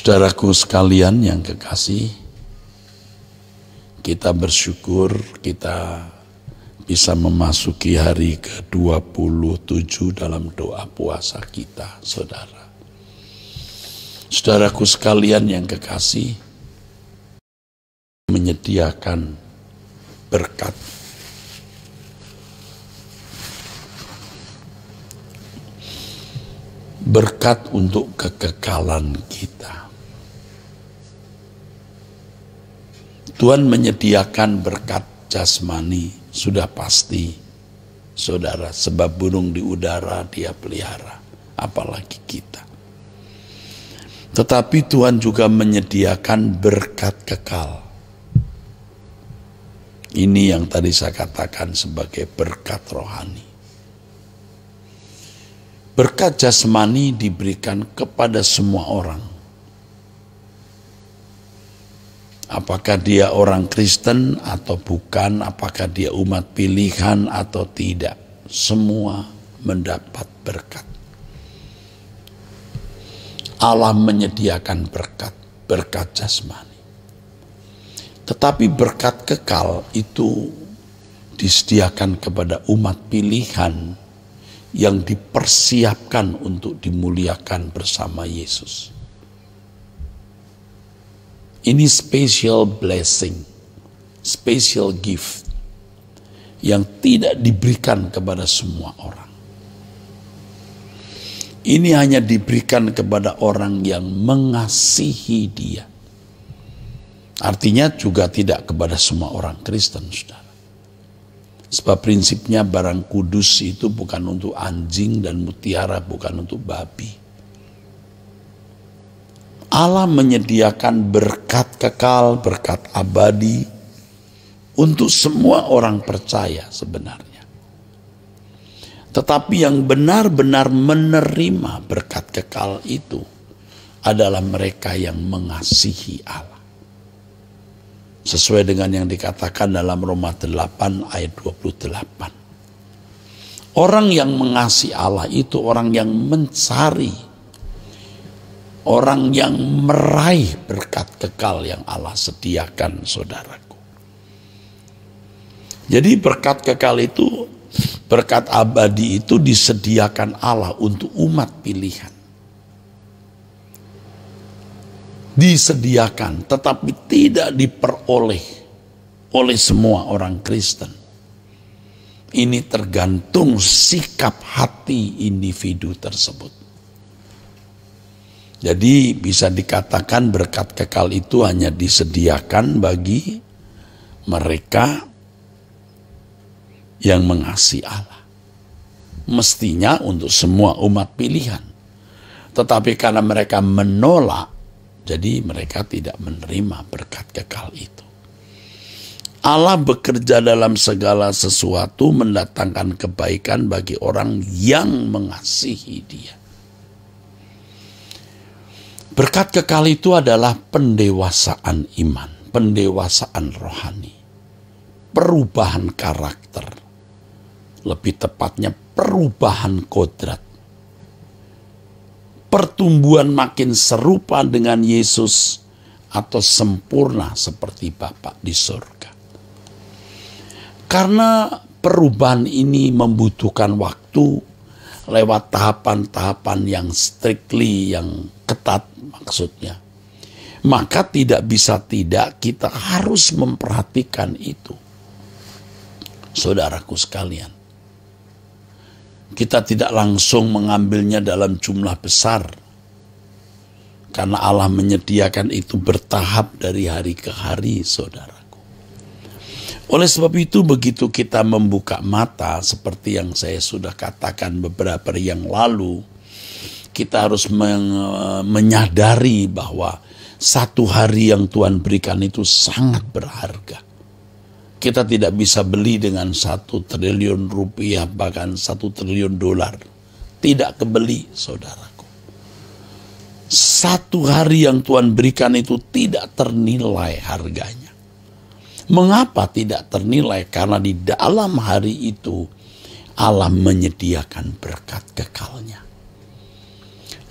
Saudaraku sekalian yang kekasih, kita bersyukur kita bisa memasuki hari ke-27 dalam doa puasa kita, saudara. Saudaraku sekalian yang kekasih, menyediakan berkat. Berkat untuk kekekalan kita. Tuhan menyediakan berkat jasmani, sudah pasti, saudara, sebab burung di udara dia pelihara, apalagi kita. Tetapi Tuhan juga menyediakan berkat kekal. Ini yang tadi saya katakan sebagai berkat rohani. Berkat jasmani diberikan kepada semua orang. Apakah dia orang Kristen atau bukan, apakah dia umat pilihan atau tidak, semua mendapat berkat. Allah menyediakan berkat jasmani. Tetapi berkat kekal itu disediakan kepada umat pilihan yang dipersiapkan untuk dimuliakan bersama Yesus. Ini special blessing, special gift yang tidak diberikan kepada semua orang. Ini hanya diberikan kepada orang yang mengasihi Dia. Artinya juga tidak kepada semua orang Kristen, saudara. Sebab prinsipnya barang kudus itu bukan untuk anjing dan mutiara, bukan untuk babi. Allah menyediakan berkat kekal, berkat abadi untuk semua orang percaya sebenarnya. Tetapi yang benar-benar menerima berkat kekal itu adalah mereka yang mengasihi Allah. Sesuai dengan yang dikatakan dalam Roma 8 ayat 28. Orang yang mengasihi Allah itu orang yang mencari, orang yang meraih berkat kekal yang Allah sediakan, saudaraku. Jadi berkat kekal itu, berkat abadi itu disediakan Allah untuk umat pilihan. Disediakan, tetapi tidak diperoleh oleh semua orang Kristen. Ini tergantung sikap hati individu tersebut. Jadi bisa dikatakan berkat kekal itu hanya disediakan bagi mereka yang mengasihi Allah. Mestinya untuk semua umat pilihan. Tetapi karena mereka menolak, jadi mereka tidak menerima berkat kekal itu. Allah bekerja dalam segala sesuatu mendatangkan kebaikan bagi orang yang mengasihi Dia. Berkat kekal itu adalah pendewasaan iman, pendewasaan rohani, perubahan karakter, lebih tepatnya perubahan kodrat. Pertumbuhan makin serupa dengan Yesus atau sempurna seperti Bapa di surga. Karena perubahan ini membutuhkan waktu lewat tahapan-tahapan yang strictly, yang ketat maksudnya. Maka tidak bisa tidak kita harus memperhatikan itu. Saudaraku sekalian. Kita tidak langsung mengambilnya dalam jumlah besar. Karena Allah menyediakan itu bertahap dari hari ke hari, saudaraku. Oleh sebab itu begitu kita membuka mata, seperti yang saya sudah katakan beberapa hari yang lalu, kita harus menyadari bahwa satu hari yang Tuhan berikan itu sangat berharga. Kita tidak bisa beli dengan 1 triliun rupiah, bahkan 1 triliun dolar. Tidak kebeli, saudaraku. Satu hari yang Tuhan berikan itu tidak ternilai harganya. Mengapa tidak ternilai? Karena di dalam hari itu Allah menyediakan berkat kekalnya.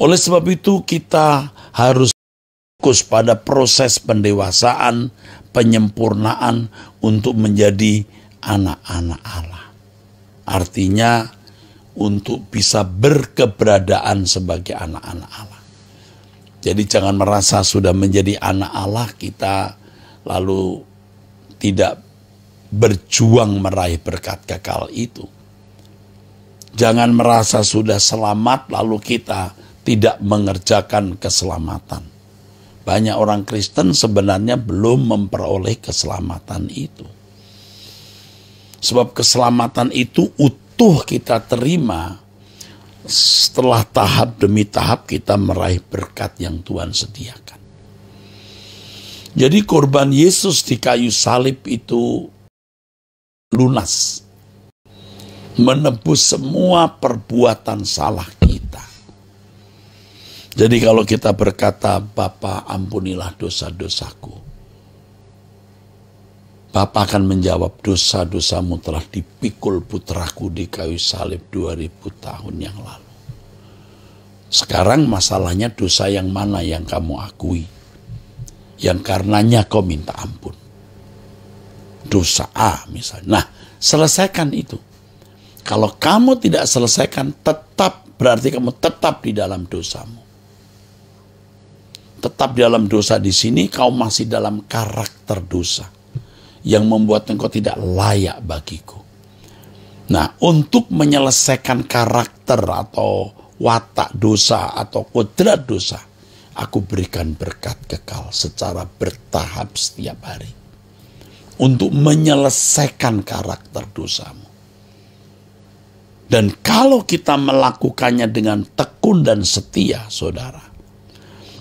Oleh sebab itu kita harus fokus pada proses pendewasaan, penyempurnaan untuk menjadi anak-anak Allah. Artinya untuk bisa berkeberadaan sebagai anak-anak Allah. Jadi jangan merasa sudah menjadi anak Allah kita lalu tidak berjuang meraih berkat kekal itu. Jangan merasa sudah selamat lalu kita tidak mengerjakan keselamatan. Banyak orang Kristen sebenarnya belum memperoleh keselamatan itu. Sebab keselamatan itu utuh kita terima setelah tahap demi tahap kita meraih berkat yang Tuhan sediakan. Jadi korban Yesus di kayu salib itu lunas, menebus semua perbuatan salah kita. Jadi kalau kita berkata, Bapa ampunilah dosa-dosaku, Bapa akan menjawab, dosa-dosamu telah dipikul putraku di kayu salib 2000 tahun yang lalu. Sekarang masalahnya dosa yang mana yang kamu akui, yang karenanya kau minta ampun. Dosa A misalnya. Nah, selesaikan itu. Kalau kamu tidak selesaikan, berarti kamu tetap di dalam dosamu. Tetap di dalam dosa di sini, kau masih dalam karakter dosa yang membuat engkau tidak layak bagiku. Nah, untuk menyelesaikan karakter atau watak dosa atau kodrat dosa, aku berikan berkat kekal secara bertahap setiap hari. Untuk menyelesaikan karakter dosamu. Dan kalau kita melakukannya dengan tekun dan setia, saudara,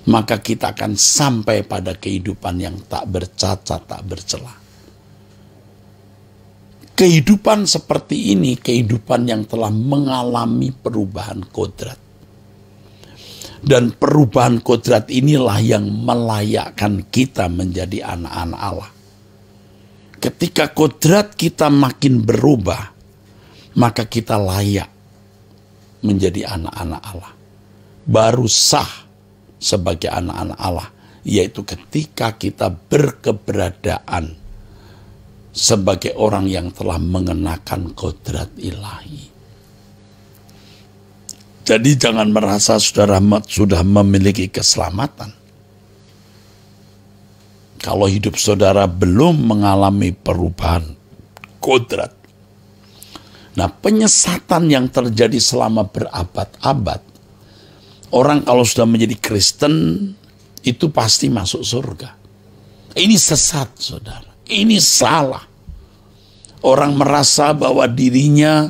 maka kita akan sampai pada kehidupan yang tak bercacat, tak bercela. Kehidupan seperti ini, kehidupan yang telah mengalami perubahan kodrat. Dan perubahan kodrat inilah yang melayakkan kita menjadi anak-anak Allah. Ketika kodrat kita makin berubah, maka kita layak menjadi anak-anak Allah. Baru sah sebagai anak-anak Allah, yaitu ketika kita berkeberadaan sebagai orang yang telah mengenakan kodrat ilahi. Jadi jangan merasa saudara sudah memiliki keselamatan. Kalau hidup saudara belum mengalami perubahan kodrat. Nah, penyesatan yang terjadi selama berabad-abad, orang kalau sudah menjadi Kristen, itu pasti masuk surga. Ini sesat, saudara. Ini salah. Orang merasa bahwa dirinya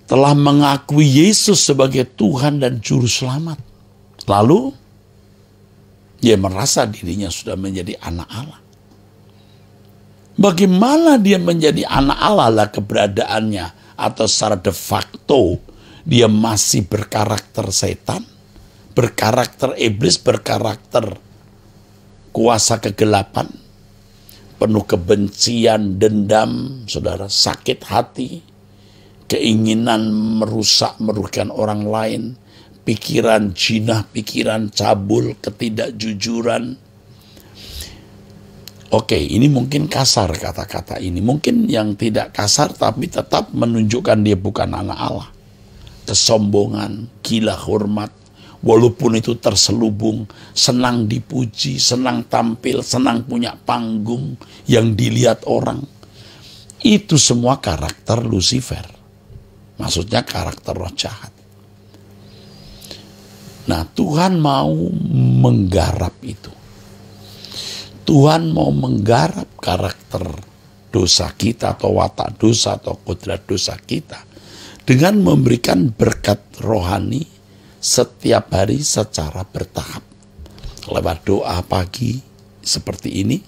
telah mengakui Yesus sebagai Tuhan dan Juru Selamat. Lalu, dia merasa dirinya sudah menjadi anak Allah. Bagaimana dia menjadi anak Allah lah keberadaannya? Atau secara de facto, dia masih berkarakter setan, berkarakter iblis, berkarakter kuasa kegelapan, penuh kebencian, dendam, saudara, sakit hati, keinginan merugikan orang lain, pikiran jinah, pikiran cabul, ketidakjujuran. Oke, ini mungkin kasar kata-kata ini. Mungkin yang tidak kasar tapi tetap menunjukkan dia bukan anak Allah. Kesombongan, gila hormat, walaupun itu terselubung, senang dipuji, senang tampil, senang punya panggung yang dilihat orang. Itu semua karakter Lucifer. Maksudnya karakter roh jahat. Nah, Tuhan mau menggarap itu. Tuhan mau menggarap karakter dosa kita atau watak dosa atau kodrat dosa kita dengan memberikan berkat rohani setiap hari secara bertahap. Lewat doa pagi seperti ini,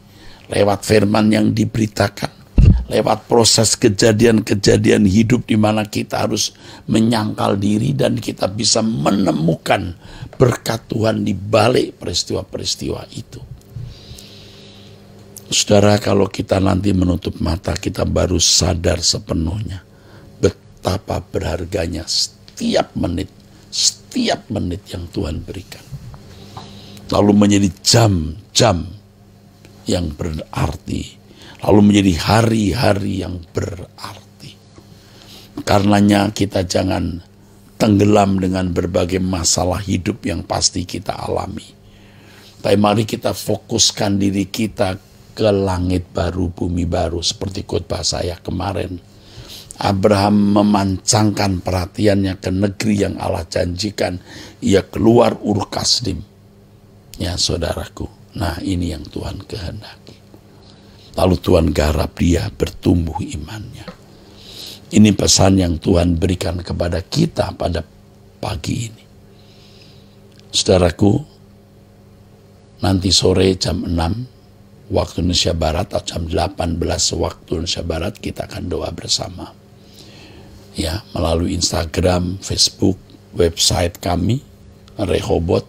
lewat firman yang diberitakan, lewat proses kejadian-kejadian hidup di mana kita harus menyangkal diri dan kita bisa menemukan berkat Tuhan di balik peristiwa-peristiwa itu. Saudara, kalau kita nanti menutup mata, kita baru sadar sepenuhnya betapa berharganya setiap menit yang Tuhan berikan. lalu menjadi jam-jam yang berarti, lalu menjadi hari-hari yang berarti. Karenanya kita jangan tenggelam dengan berbagai masalah hidup yang pasti kita alami. Tapi mari kita fokuskan diri kita ke langit baru, bumi baru, seperti khotbah saya kemarin. Abraham memancangkan perhatiannya ke negeri yang Allah janjikan. Ia keluar Ur Kasdim. Ya saudaraku, nah ini yang Tuhan kehendaki. Lalu Tuhan garap dia bertumbuh imannya. Ini pesan yang Tuhan berikan kepada kita pada pagi ini. Saudaraku, nanti sore jam 6 waktu Indonesia Barat atau jam 18 waktu Indonesia Barat kita akan doa bersama. Ya, melalui Instagram, Facebook, website kami, Rehoboth.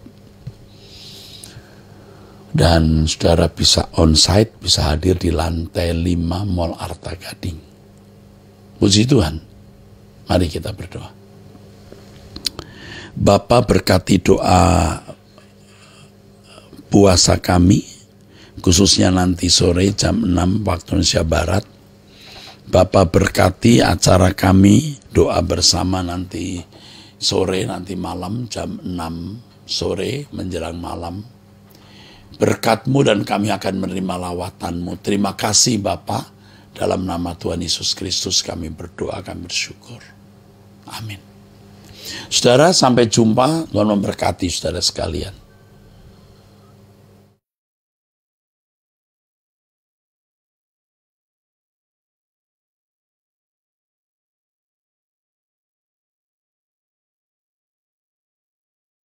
Dan saudara bisa onsite, bisa hadir di lantai 5 Mall Arta Gading. Puji Tuhan, mari kita berdoa. Bapa, berkati doa puasa kami, khususnya nanti sore jam 6 waktu Indonesia Barat. Bapa, berkati acara kami, doa bersama nanti sore, nanti malam jam 6 sore menjelang malam. Berkat-Mu dan kami akan menerima lawatan-Mu. Terima kasih Bapa, dalam nama Tuhan Yesus Kristus kami berdoa, kami bersyukur. Amin. Saudara, sampai jumpa. Tuhan memberkati saudara sekalian.